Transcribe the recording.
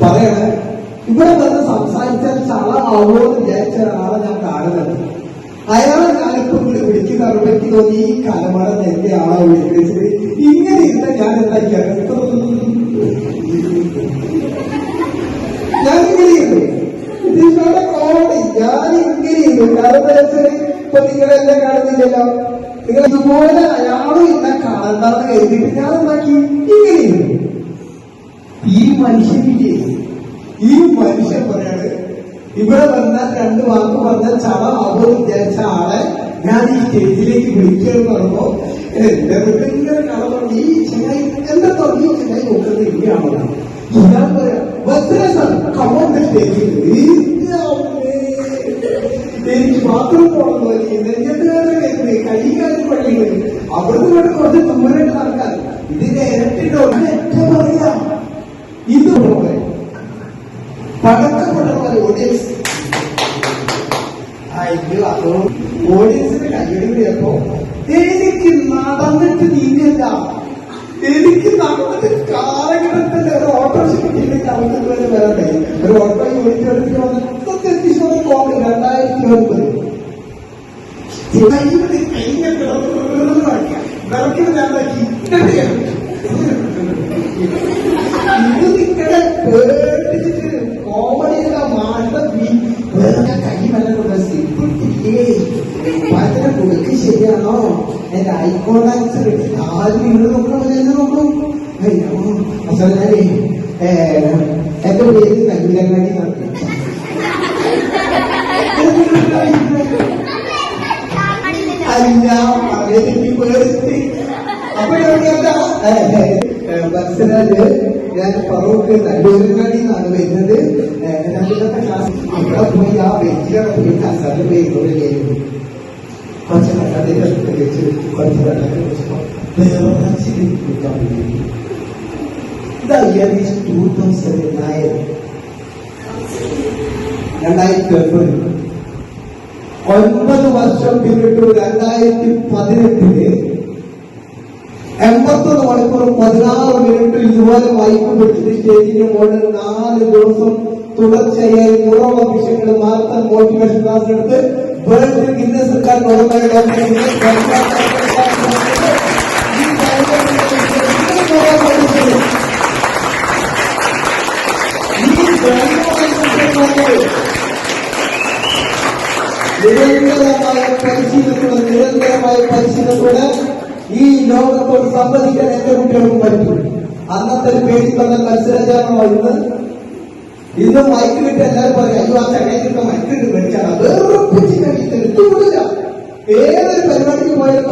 പറയണ ഇവിടെ വന്ന് സംസാരിച്ചാൽ ചളമാവോ എന്ന് വിചാരിച്ച ഒരാളെ ഞാൻ കാണുന്നുണ്ട്. അയാളെ ഞാനിപ്പോ വിളിക്കുന്ന എനിക്ക് തോന്നി ഈ കലമറ എന്റെ ആളെ വിളിക്കുന്നത് ഇങ്ങനെ ഇരുന്ന ഞാൻ എന്താക്കിയാണ് ഞാനിങ്ങനെയുള്ളൂ. ഇതിന്റെ കോമഡി ഞാനിങ്ങനെയുള്ളൂ. കാരണം ഇപ്പൊ നിങ്ങളെല്ലാം കാണുന്നില്ലല്ലോ. നിങ്ങൾ ഇതുപോലെ അയാളും ഇന്നെ കാണണ്ടെന്ന് കരുതിയിട്ട് ഞാൻ എന്താക്കി ഇങ്ങനെയുള്ളൂ. ഈ മനുഷ്യനില്ലേ, ഈ മനുഷ്യൻ പറയാണ് ഇവിടെ വന്നാൽ 2 വാക്ക് പറഞ്ഞാൽ ചളമാവോ വിചാരിച്ച ആളെ ഞാൻ ഈ സ്റ്റേജിലേക്ക് വിളിക്കുകയെന്ന് പറയുമ്പോ എന്റെ ഇങ്ങനെ കട ഈ ചെങ്ങായി എന്താ തുടങ്ങി ചെങ്ങായി നോക്കുന്നത് ഇങ്ങനെയാണോ ഞാൻ പറയാം സ്റ്റേജിൽ എനിക്ക് മാത്രം പോകണമെന്ന് നെഞ്ഞെട്ടുകാരുടെ കൈകാര്യം പള്ളികൾ അവിടുന്ന് കൊണ്ട് കുറച്ച് ദൂരമായിട്ട് നടക്കാൻ ഇതിന്റെ ഇരട്ടിട്ടോ ഏറ്റവും പറയാ ഇത് പടക്കപ്പെട്ട പോലെ ഓഡിയൻസ് അതോ ഓഡിയൻസിന്റെ കൈയടിയപ്പോ എനിക്ക് നടന്നിട്ട് നീങ്ങില്ല, എനിക്ക് നടന്നിട്ട് കാലഘട്ടത്തിന്റെ ഒരു ഓട്ടോറിക്ഷ കിട്ടിയില്ലെങ്കിൽ അവർക്ക് വരെ വരണ്ടേ. ഒരു ഓട്ടോ ഓഡിറ്റോറിയത്തിൽ വന്നിട്ട് 2009 വിറക്കിന് ഞാനാക്കി ഇത് നിങ്ങളെ പേടിച്ചിട്ട് കോമഡിയുടെ മാണ്ടീ കൈ നല്ല പതിനെ കൊടുക്ക് ശരിയാണോ? എന്റെ ഐക്കോണാക്സ് കിട്ടി ആദ്യം നിങ്ങൾ നോക്കണം, എന്നെ നോക്കും. അവസാനേ എന്റെ പേര് കല്യാണി നടത്തി അല്ല എനിക്ക് പേടിച്ച് അപ്പൊ ബസ്സിനാല് ഞാൻ പറവൂർക്ക് നല്ലൂരിനാണ് വരുന്നത്. 2ാമത്തെ ക്ലാസ് അവിടെ പോയി ആ ബെഞ്ചിലാണ് പോയി കസാല പേരോട് കയറി കുറച്ച് കസാലയിൽ വെച്ച് കുറച്ച് The year is 2009. 2012. 9 വർഷം പിന്നിട്ടു 2018 81 മണിക്കൂർ 16 മിനിറ്റ് ഇതുപോലെ മൈക്ക് പിടിച്ചിട്ട് സ്റ്റേജിന് മുകളിൽ 4 ദിവസം തുടർച്ചയായി ന്യൂറോളം വിഷയങ്ങൾ മാരത്തൺ മോട്ടിവേഷൻ ക്ലാസ് എടുത്ത് വേൾഡ് ഗിന്നസ് റെക്കോർഡ് നിരന്തരമായ പരിശീലനത്തോടെ ഈ ലോകത്തോട് സംവദിക്കാൻ എന്റെ കുട്ടികൾക്കും പറ്റും. അന്നത്തെ ഒരു പേടി തന്ന മത്സരചാരണമാണ് ഇന്ന് മൈക്ക് കിട്ടി എല്ലാവരും പറയാം അയ്യോ ആ ചങ്ങായിട്ടൊക്കെ മൈക്ക് കിട്ടി മേടിച്ചാണ് വെറുപ്പിച്ച് കഴിച്ചിട്ടില്ല. ഏതൊരു പരിപാടിക്ക് പോയാലും